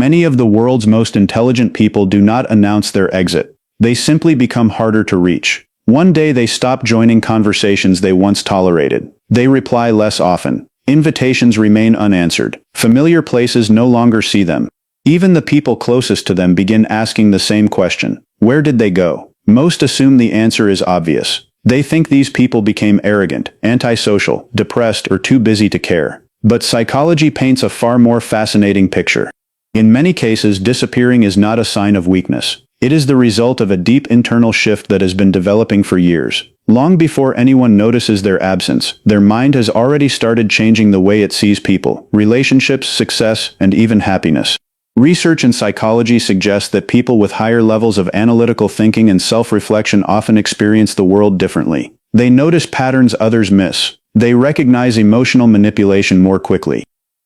Many of the world's most intelligent people do not announce their exit. They simply become harder to reach. One day they stop joining conversations they once tolerated. They reply less often. Invitations remain unanswered. Familiar places no longer see them. Even the people closest to them begin asking the same question. Where did they go? Most assume the answer is obvious. They think these people became arrogant, antisocial, depressed, or too busy to care. But psychology paints a far more fascinating picture. In many cases, disappearing is not a sign of weakness. It is the result of a deep internal shift that has been developing for years. Long before anyone notices their absence, their mind has already started changing the way it sees people, relationships, success, and even happiness. Research in psychology suggests that people with higher levels of analytical thinking and self-reflection often experience the world differently. They notice patterns others miss. They recognize emotional manipulation more quickly.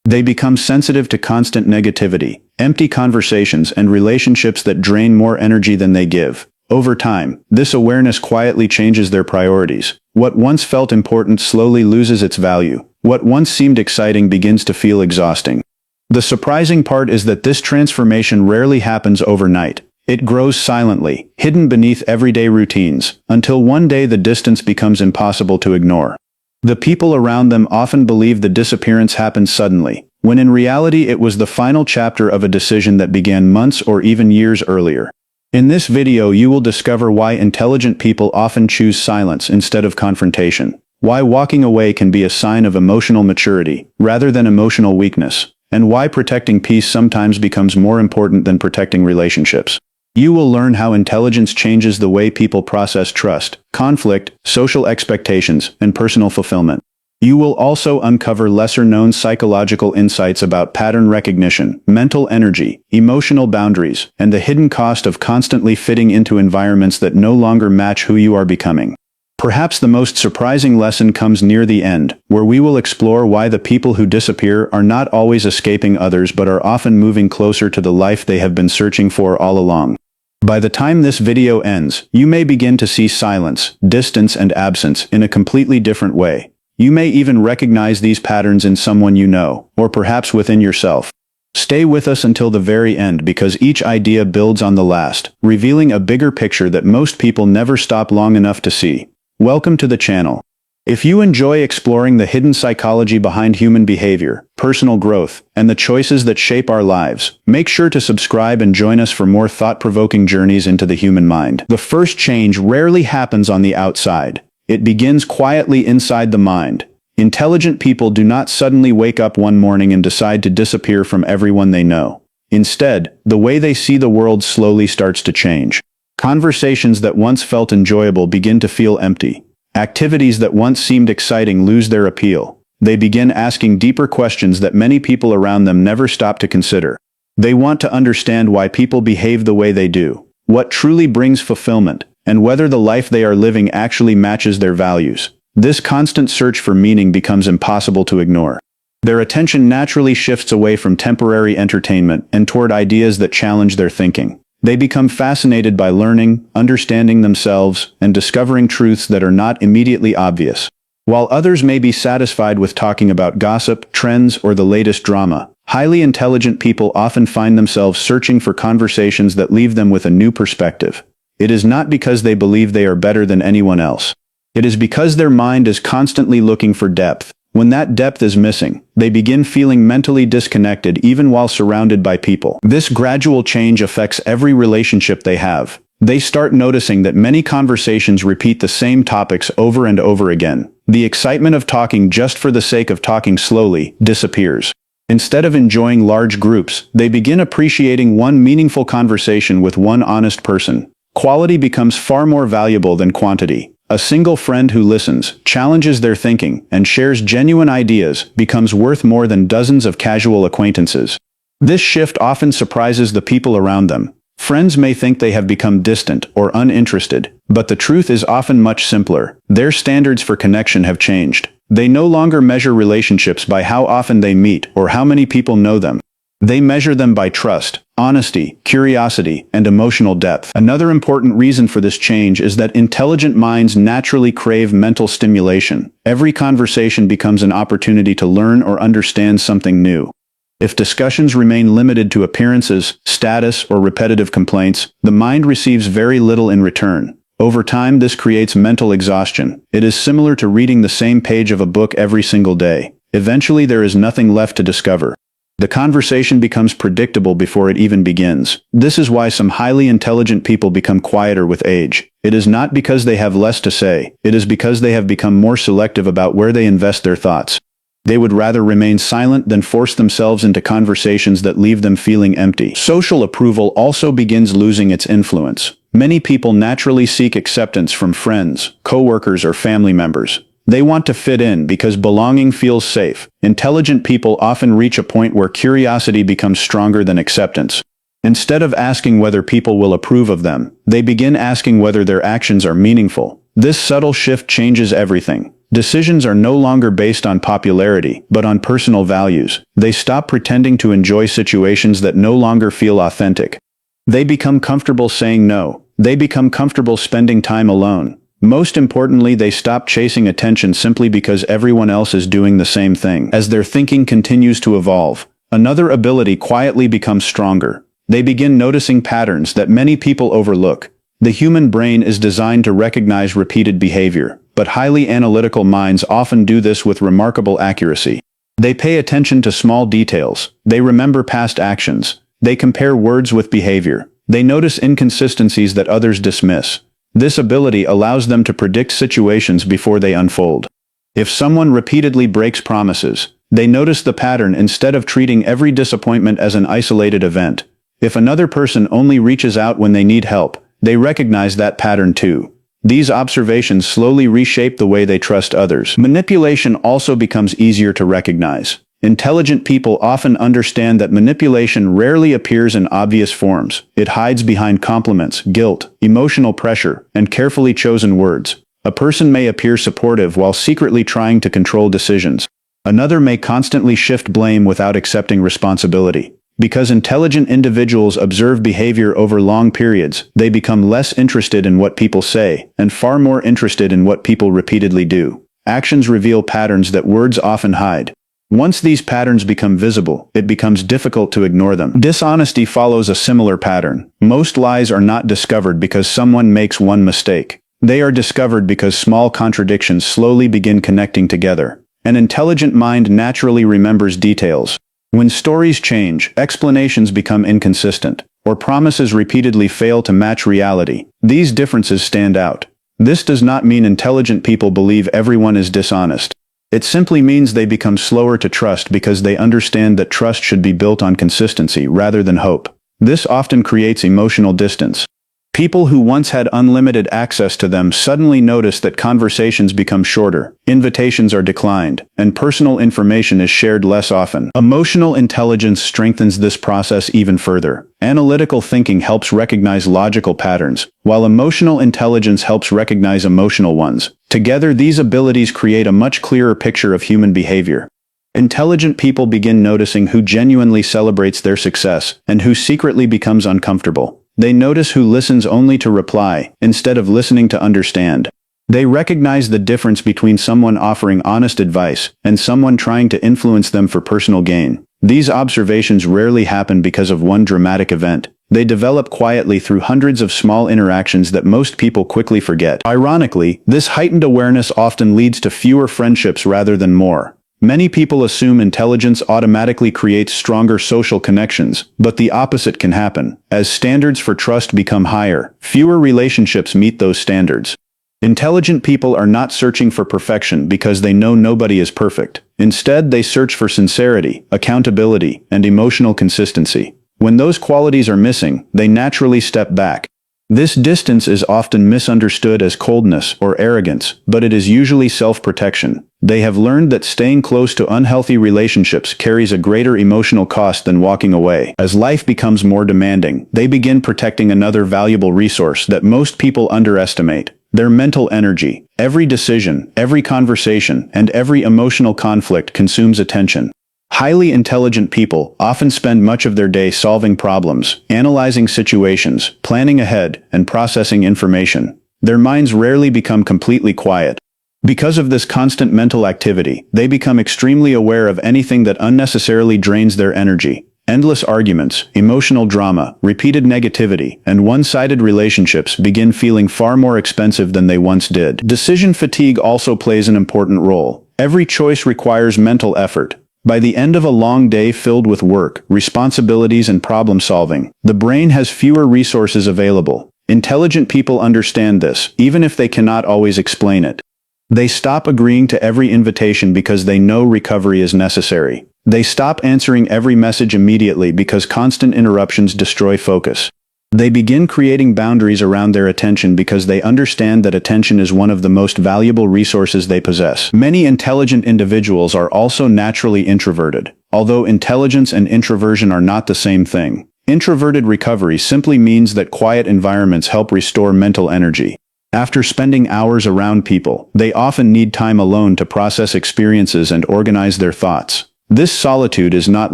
They become sensitive to constant negativity, empty conversations, and relationships that drain more energy than they give. Over time, this awareness quietly changes their priorities. What once felt important slowly loses its value. What once seemed exciting begins to feel exhausting. The surprising part is that this transformation rarely happens overnight. It grows silently, hidden beneath everyday routines, until one day the distance becomes impossible to ignore. The people around them often believe the disappearance happened suddenly, when in reality it was the final chapter of a decision that began months or even years earlier. In this video you will discover why intelligent people often choose silence instead of confrontation, why walking away can be a sign of emotional maturity, rather than emotional weakness, and why protecting peace sometimes becomes more important than protecting relationships. You will learn how intelligence changes the way people process trust, conflict, social expectations, and personal fulfillment. You will also uncover lesser-known psychological insights about pattern recognition, mental energy, emotional boundaries, and the hidden cost of constantly fitting into environments that no longer match who you are becoming. Perhaps the most surprising lesson comes near the end, where we will explore why the people who disappear are not always escaping others but are often moving closer to the life they have been searching for all along. By the time this video ends, you may begin to see silence, distance, and absence in a completely different way. You may even recognize these patterns in someone you know, or perhaps within yourself. Stay with us until the very end because each idea builds on the last, revealing a bigger picture that most people never stop long enough to see. Welcome to the channel. If you enjoy exploring the hidden psychology behind human behavior, personal growth, and the choices that shape our lives, make sure to subscribe and join us for more thought-provoking journeys into the human mind. The first change rarely happens on the outside. It begins quietly inside the mind. Intelligent people do not suddenly wake up one morning and decide to disappear from everyone they know. Instead, the way they see the world slowly starts to change. Conversations that once felt enjoyable begin to feel empty. Activities that once seemed exciting lose their appeal. They begin asking deeper questions that many people around them never stop to consider. They want to understand why people behave the way they do, what truly brings fulfillment, and whether the life they are living actually matches their values. This constant search for meaning becomes impossible to ignore. Their attention naturally shifts away from temporary entertainment and toward ideas that challenge their thinking. They become fascinated by learning, understanding themselves, and discovering truths that are not immediately obvious. While others may be satisfied with talking about gossip, trends, or the latest drama, highly intelligent people often find themselves searching for conversations that leave them with a new perspective. It is not because they believe they are better than anyone else. It is because their mind is constantly looking for depth. When that depth is missing, they begin feeling mentally disconnected even while surrounded by people. This gradual change affects every relationship they have. They start noticing that many conversations repeat the same topics over and over again. The excitement of talking just for the sake of talking slowly disappears. Instead of enjoying large groups, they begin appreciating one meaningful conversation with one honest person. Quality becomes far more valuable than quantity. A single friend who listens, challenges their thinking, and shares genuine ideas becomes worth more than dozens of casual acquaintances. This shift often surprises the people around them. Friends may think they have become distant or uninterested, but the truth is often much simpler. Their standards for connection have changed. They no longer measure relationships by how often they meet or how many people know them. They measure them by trust, honesty, curiosity, and emotional depth. Another important reason for this change is that intelligent minds naturally crave mental stimulation. Every conversation becomes an opportunity to learn or understand something new. If discussions remain limited to appearances, status, or repetitive complaints, the mind receives very little in return. Over time, this creates mental exhaustion. It is similar to reading the same page of a book every single day. Eventually, there is nothing left to discover. The conversation becomes predictable before it even begins. This is why some highly intelligent people become quieter with age. It is not because they have less to say. It is because they have become more selective about where they invest their thoughts. They would rather remain silent than force themselves into conversations that leave them feeling empty. Social approval also begins losing its influence. Many people naturally seek acceptance from friends, coworkers, or family members. They want to fit in because belonging feels safe. Intelligent people often reach a point where curiosity becomes stronger than acceptance. Instead of asking whether people will approve of them, they begin asking whether their actions are meaningful. This subtle shift changes everything. Decisions are no longer based on popularity, but on personal values. They stop pretending to enjoy situations that no longer feel authentic. They become comfortable saying no. They become comfortable spending time alone. Most importantly, they stop chasing attention simply because everyone else is doing the same thing. As their thinking continues to evolve, another ability quietly becomes stronger. They begin noticing patterns that many people overlook. The human brain is designed to recognize repeated behavior, but highly analytical minds often do this with remarkable accuracy. They pay attention to small details. They remember past actions. They compare words with behavior. They notice inconsistencies that others dismiss. This ability allows them to predict situations before they unfold. If someone repeatedly breaks promises, they notice the pattern instead of treating every disappointment as an isolated event. If another person only reaches out when they need help, they recognize that pattern too. These observations slowly reshape the way they trust others. Manipulation also becomes easier to recognize. Intelligent people often understand that manipulation rarely appears in obvious forms. It hides behind compliments, guilt, emotional pressure, and carefully chosen words. A person may appear supportive while secretly trying to control decisions. Another may constantly shift blame without accepting responsibility. Because intelligent individuals observe behavior over long periods, they become less interested in what people say, and far more interested in what people repeatedly do. Actions reveal patterns that words often hide. Once these patterns become visible, it becomes difficult to ignore them. Dishonesty follows a similar pattern. Most lies are not discovered because someone makes one mistake. They are discovered because small contradictions slowly begin connecting together. An intelligent mind naturally remembers details. When stories change, explanations become inconsistent, or promises repeatedly fail to match reality, these differences stand out. This does not mean intelligent people believe everyone is dishonest. It simply means they become slower to trust because they understand that trust should be built on consistency rather than hope. This often creates emotional distance. People who once had unlimited access to them suddenly notice that conversations become shorter, invitations are declined, and personal information is shared less often. Emotional intelligence strengthens this process even further. Analytical thinking helps recognize logical patterns, while emotional intelligence helps recognize emotional ones. Together, these abilities create a much clearer picture of human behavior. Intelligent people begin noticing who genuinely celebrates their success and who secretly becomes uncomfortable. They notice who listens only to reply, instead of listening to understand. They recognize the difference between someone offering honest advice and someone trying to influence them for personal gain. These observations rarely happen because of one dramatic event. They develop quietly through hundreds of small interactions that most people quickly forget. Ironically, this heightened awareness often leads to fewer friendships rather than more. Many people assume intelligence automatically creates stronger social connections, but the opposite can happen. As standards for trust become higher, fewer relationships meet those standards. Intelligent people are not searching for perfection because they know nobody is perfect. Instead, they search for sincerity, accountability, and emotional consistency. When those qualities are missing, they naturally step back. This distance is often misunderstood as coldness or arrogance, but it is usually self-protection. They have learned that staying close to unhealthy relationships carries a greater emotional cost than walking away. As life becomes more demanding, they begin protecting another valuable resource that most people underestimate: their mental energy. Every decision, every conversation, and every emotional conflict consumes attention. Highly intelligent people often spend much of their day solving problems, analyzing situations, planning ahead, and processing information. Their minds rarely become completely quiet. Because of this constant mental activity, they become extremely aware of anything that unnecessarily drains their energy. Endless arguments, emotional drama, repeated negativity, and one-sided relationships begin feeling far more expensive than they once did. Decision fatigue also plays an important role. Every choice requires mental effort. By the end of a long day filled with work, responsibilities, and problem-solving, the brain has fewer resources available. Intelligent people understand this, even if they cannot always explain it. They stop agreeing to every invitation because they know recovery is necessary. They stop answering every message immediately because constant interruptions destroy focus. They begin creating boundaries around their attention because they understand that attention is one of the most valuable resources they possess. Many intelligent individuals are also naturally introverted, although intelligence and introversion are not the same thing. Introverted recovery simply means that quiet environments help restore mental energy. After spending hours around people, they often need time alone to process experiences and organize their thoughts. This solitude is not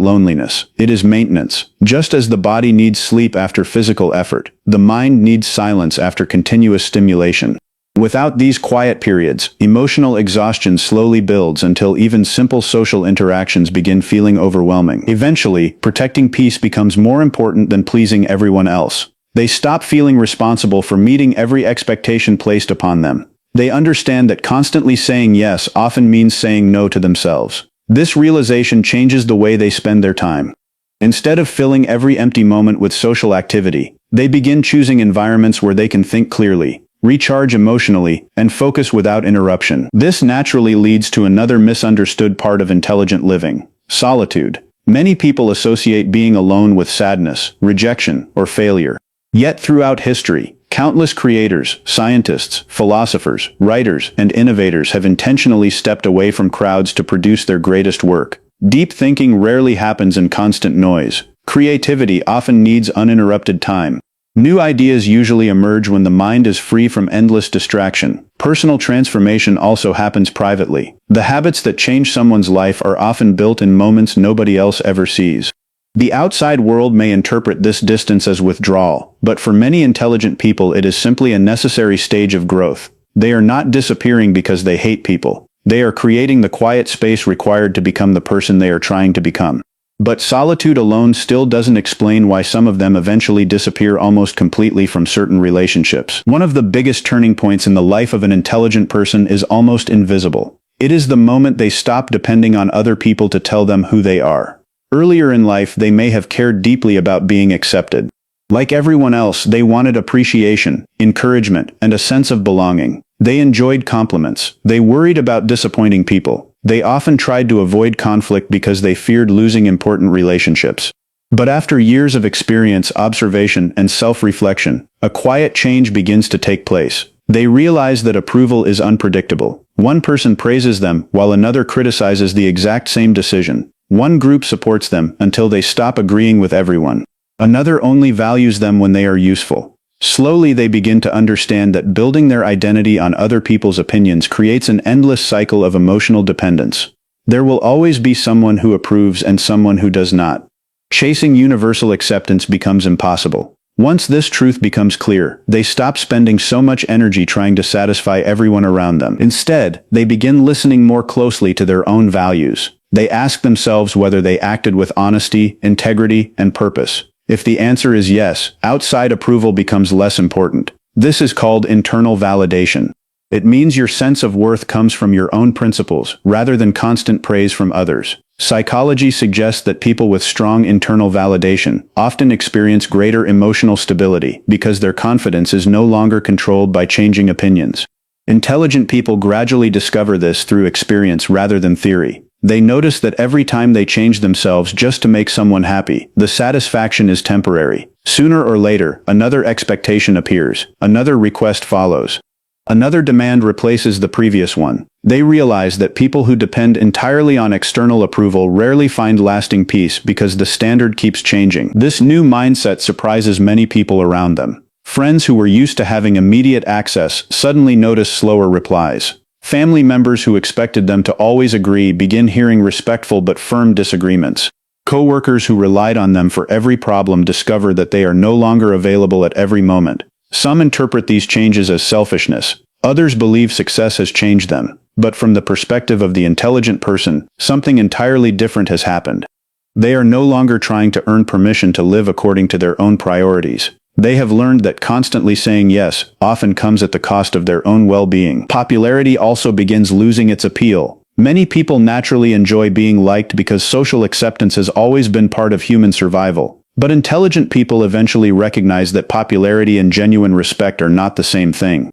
loneliness, it is maintenance. Just as the body needs sleep after physical effort, the mind needs silence after continuous stimulation. Without these quiet periods, emotional exhaustion slowly builds until even simple social interactions begin feeling overwhelming. Eventually, protecting peace becomes more important than pleasing everyone else. They stop feeling responsible for meeting every expectation placed upon them. They understand that constantly saying yes often means saying no to themselves. This realization changes the way they spend their time. Instead of filling every empty moment with social activity, they begin choosing environments where they can think clearly, recharge emotionally, and focus without interruption. This naturally leads to another misunderstood part of intelligent living: solitude. Many people associate being alone with sadness, rejection, or failure. Yet throughout history, countless creators, scientists, philosophers, writers, and innovators have intentionally stepped away from crowds to produce their greatest work. Deep thinking rarely happens in constant noise. Creativity often needs uninterrupted time. New ideas usually emerge when the mind is free from endless distraction. Personal transformation also happens privately. The habits that change someone's life are often built in moments nobody else ever sees. The outside world may interpret this distance as withdrawal, but for many intelligent people it is simply a necessary stage of growth. They are not disappearing because they hate people. They are creating the quiet space required to become the person they are trying to become. But solitude alone still doesn't explain why some of them eventually disappear almost completely from certain relationships. One of the biggest turning points in the life of an intelligent person is almost invisible. It is the moment they stop depending on other people to tell them who they are. Earlier in life, they may have cared deeply about being accepted. Like everyone else, they wanted appreciation, encouragement, and a sense of belonging. They enjoyed compliments. They worried about disappointing people. They often tried to avoid conflict because they feared losing important relationships. But after years of experience, observation, and self-reflection, a quiet change begins to take place. They realize that approval is unpredictable. One person praises them, while another criticizes the exact same decision. One group supports them until they stop agreeing with everyone. Another only values them when they are useful. Slowly they begin to understand that building their identity on other people's opinions creates an endless cycle of emotional dependence. There will always be someone who approves and someone who does not. Chasing universal acceptance becomes impossible. Once this truth becomes clear, they stop spending so much energy trying to satisfy everyone around them. Instead, they begin listening more closely to their own values. They ask themselves whether they acted with honesty, integrity, and purpose. If the answer is yes, outside approval becomes less important. This is called internal validation. It means your sense of worth comes from your own principles, rather than constant praise from others. Psychology suggests that people with strong internal validation often experience greater emotional stability because their confidence is no longer controlled by changing opinions. Intelligent people gradually discover this through experience rather than theory. They notice that every time they change themselves just to make someone happy, the satisfaction is temporary. Sooner or later, another expectation appears, another request follows. Another demand replaces the previous one. They realize that people who depend entirely on external approval rarely find lasting peace because the standard keeps changing. This new mindset surprises many people around them. Friends who were used to having immediate access suddenly notice slower replies. Family members who expected them to always agree begin hearing respectful but firm disagreements. Co-workers who relied on them for every problem discover that they are no longer available at every moment. Some interpret these changes as selfishness. Others believe success has changed them. But from the perspective of the intelligent person, something entirely different has happened. They are no longer trying to earn permission to live according to their own priorities. They have learned that constantly saying yes often comes at the cost of their own well-being. Popularity also begins losing its appeal. Many people naturally enjoy being liked because social acceptance has always been part of human survival. But intelligent people eventually recognize that popularity and genuine respect are not the same thing.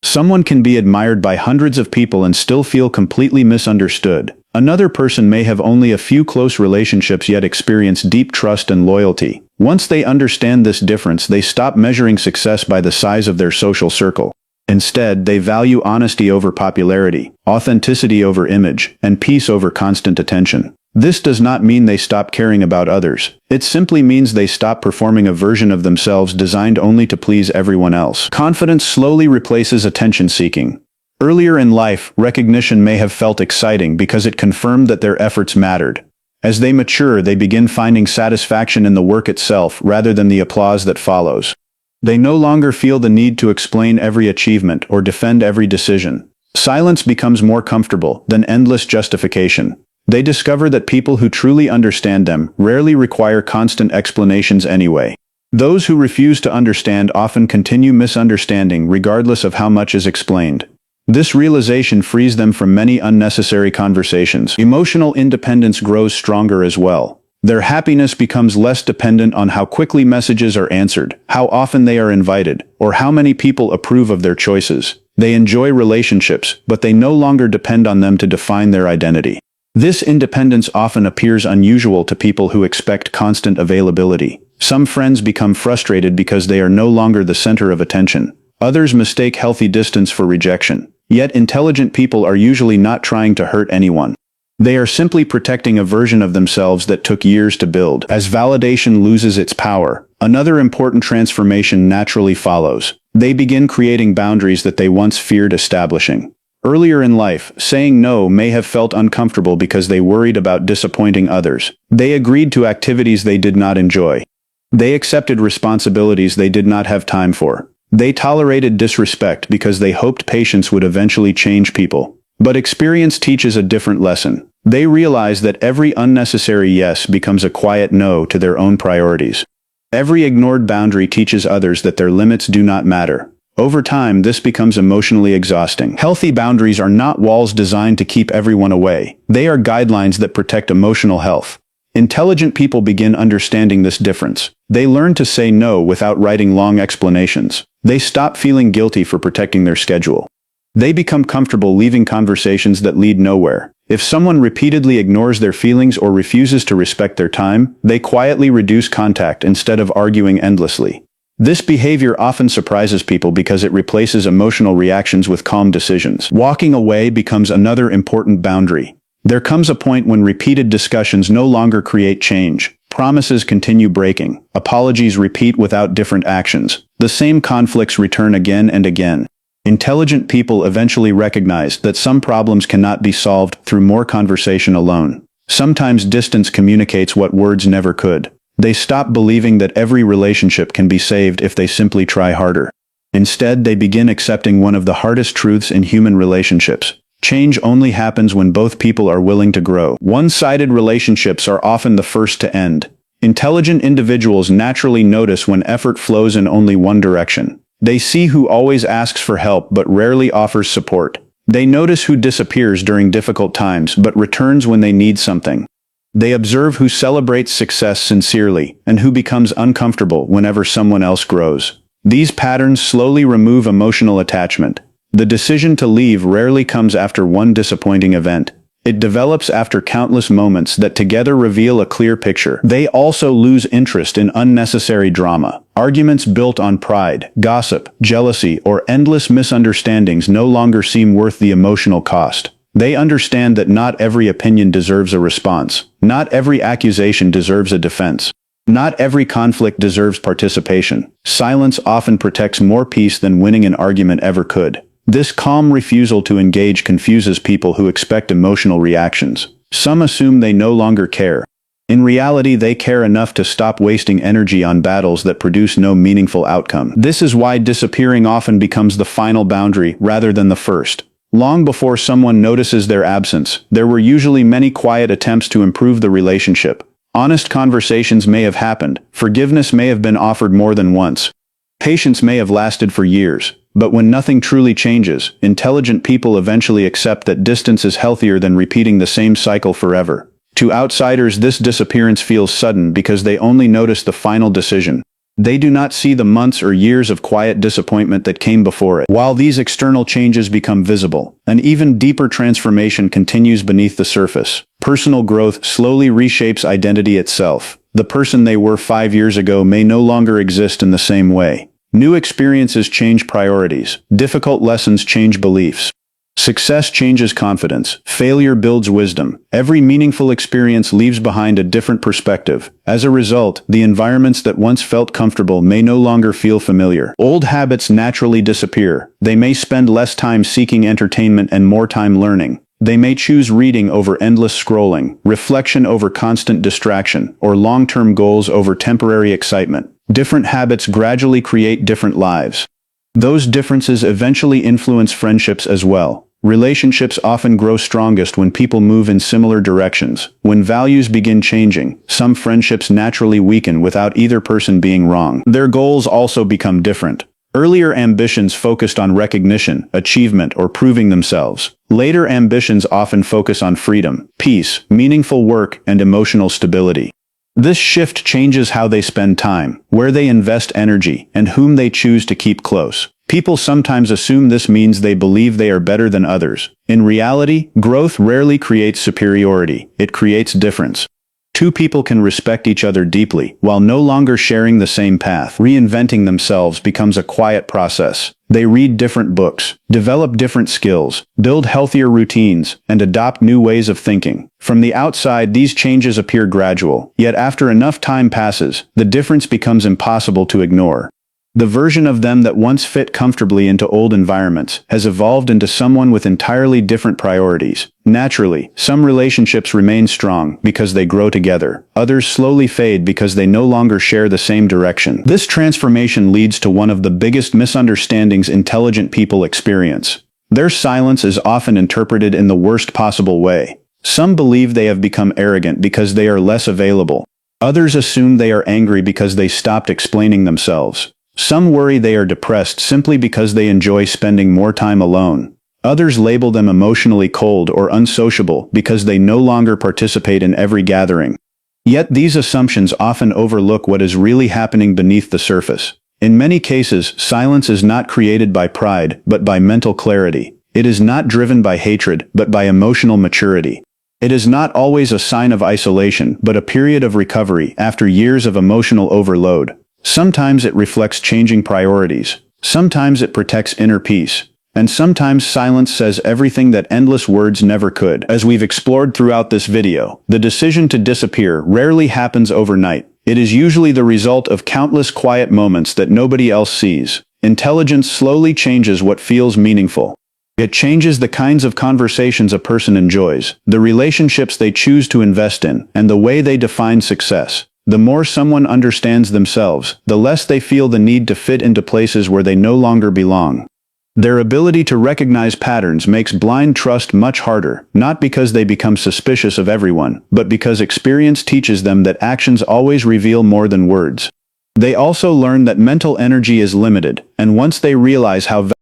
Someone can be admired by hundreds of people and still feel completely misunderstood. Another person may have only a few close relationships yet experience deep trust and loyalty. Once they understand this difference, they stop measuring success by the size of their social circle. Instead, they value honesty over popularity, authenticity over image, and peace over constant attention. This does not mean they stop caring about others. It simply means they stop performing a version of themselves designed only to please everyone else. Confidence slowly replaces attention-seeking. Earlier in life, recognition may have felt exciting because it confirmed that their efforts mattered. As they mature, they begin finding satisfaction in the work itself rather than the applause that follows. They no longer feel the need to explain every achievement or defend every decision. Silence becomes more comfortable than endless justification. They discover that people who truly understand them rarely require constant explanations anyway. Those who refuse to understand often continue misunderstanding regardless of how much is explained. This realization frees them from many unnecessary conversations. Emotional independence grows stronger as well. Their happiness becomes less dependent on how quickly messages are answered, how often they are invited, or how many people approve of their choices. They enjoy relationships, but they no longer depend on them to define their identity. This independence often appears unusual to people who expect constant availability. Some friends become frustrated because they are no longer the center of attention. Others mistake healthy distance for rejection. Yet intelligent people are usually not trying to hurt anyone. They are simply protecting a version of themselves that took years to build. As validation loses its power, another important transformation naturally follows. They begin creating boundaries that they once feared establishing. Earlier in life, saying no may have felt uncomfortable because they worried about disappointing others. They agreed to activities they did not enjoy. They accepted responsibilities they did not have time for. They tolerated disrespect because they hoped patience would eventually change people. But experience teaches a different lesson. They realize that every unnecessary yes becomes a quiet no to their own priorities. Every ignored boundary teaches others that their limits do not matter. Over time, this becomes emotionally exhausting. Healthy boundaries are not walls designed to keep everyone away. They are guidelines that protect emotional health. Intelligent people begin understanding this difference. They learn to say no without writing long explanations. They stop feeling guilty for protecting their schedule. They become comfortable leaving conversations that lead nowhere. If someone repeatedly ignores their feelings or refuses to respect their time, they quietly reduce contact instead of arguing endlessly. This behavior often surprises people because it replaces emotional reactions with calm decisions. Walking away becomes another important boundary. There comes a point when repeated discussions no longer create change. Promises continue breaking. Apologies repeat without different actions. The same conflicts return again and again. Intelligent people eventually recognize that some problems cannot be solved through more conversation alone. Sometimes distance communicates what words never could. They stop believing that every relationship can be saved if they simply try harder. Instead, they begin accepting one of the hardest truths in human relationships. Change only happens when both people are willing to grow. One-sided relationships are often the first to end. Intelligent individuals naturally notice when effort flows in only one direction. They see who always asks for help but rarely offers support. They notice who disappears during difficult times but returns when they need something. They observe who celebrates success sincerely and who becomes uncomfortable whenever someone else grows. These patterns slowly remove emotional attachment. The decision to leave rarely comes after one disappointing event. It develops after countless moments that together reveal a clear picture. They also lose interest in unnecessary drama. Arguments built on pride, gossip, jealousy, or endless misunderstandings no longer seem worth the emotional cost. They understand that not every opinion deserves a response. Not every accusation deserves a defense. Not every conflict deserves participation. Silence often protects more peace than winning an argument ever could. This calm refusal to engage confuses people who expect emotional reactions. Some assume they no longer care. In reality, they care enough to stop wasting energy on battles that produce no meaningful outcome. This is why disappearing often becomes the final boundary rather than the first. Long before someone notices their absence, there were usually many quiet attempts to improve the relationship. Honest conversations may have happened, forgiveness may have been offered more than once. Patience may have lasted for years, but when nothing truly changes, intelligent people eventually accept that distance is healthier than repeating the same cycle forever. To outsiders, this disappearance feels sudden because they only notice the final decision. They do not see the months or years of quiet disappointment that came before it. While these external changes become visible, an even deeper transformation continues beneath the surface. Personal growth slowly reshapes identity itself. The person they were 5 years ago may no longer exist in the same way. New experiences change priorities. Difficult lessons change beliefs. Success changes confidence. Failure builds wisdom. Every meaningful experience leaves behind a different perspective. As a result, the environments that once felt comfortable may no longer feel familiar. Old habits naturally disappear. They may spend less time seeking entertainment and more time learning. They may choose reading over endless scrolling, reflection over constant distraction, or long-term goals over temporary excitement. Different habits gradually create different lives. Those differences eventually influence friendships as well. Relationships often grow strongest when people move in similar directions. When values begin changing, some friendships naturally weaken without either person being wrong. Their goals also become different. Earlier ambitions focused on recognition, achievement, or proving themselves. Later ambitions often focus on freedom, peace, meaningful work, and emotional stability. This shift changes how they spend time, where they invest energy, and whom they choose to keep close. People sometimes assume this means they believe they are better than others. In reality, growth rarely creates superiority, it creates difference. Two people can respect each other deeply, while no longer sharing the same path. Reinventing themselves becomes a quiet process. They read different books, develop different skills, build healthier routines, and adopt new ways of thinking. From the outside, these changes appear gradual, yet after enough time passes, the difference becomes impossible to ignore. The version of them that once fit comfortably into old environments has evolved into someone with entirely different priorities. Naturally, some relationships remain strong because they grow together. Others slowly fade because they no longer share the same direction. This transformation leads to one of the biggest misunderstandings intelligent people experience. Their silence is often interpreted in the worst possible way. Some believe they have become arrogant because they are less available. Others assume they are angry because they stopped explaining themselves. Some worry they are depressed simply because they enjoy spending more time alone. Others label them emotionally cold or unsociable because they no longer participate in every gathering. Yet these assumptions often overlook what is really happening beneath the surface. In many cases, silence is not created by pride, but by mental clarity. It is not driven by hatred, but by emotional maturity. It is not always a sign of isolation, but a period of recovery after years of emotional overload. Sometimes it reflects changing priorities. Sometimes it protects inner peace. And sometimes silence says everything that endless words never could. As we've explored throughout this video, the decision to disappear rarely happens overnight. It is usually the result of countless quiet moments that nobody else sees. Intelligence slowly changes what feels meaningful. It changes the kinds of conversations a person enjoys, the relationships they choose to invest in, and the way they define success. The more someone understands themselves, the less they feel the need to fit into places where they no longer belong. Their ability to recognize patterns makes blind trust much harder, not because they become suspicious of everyone, but because experience teaches them that actions always reveal more than words. They also learn that mental energy is limited, and once they realize how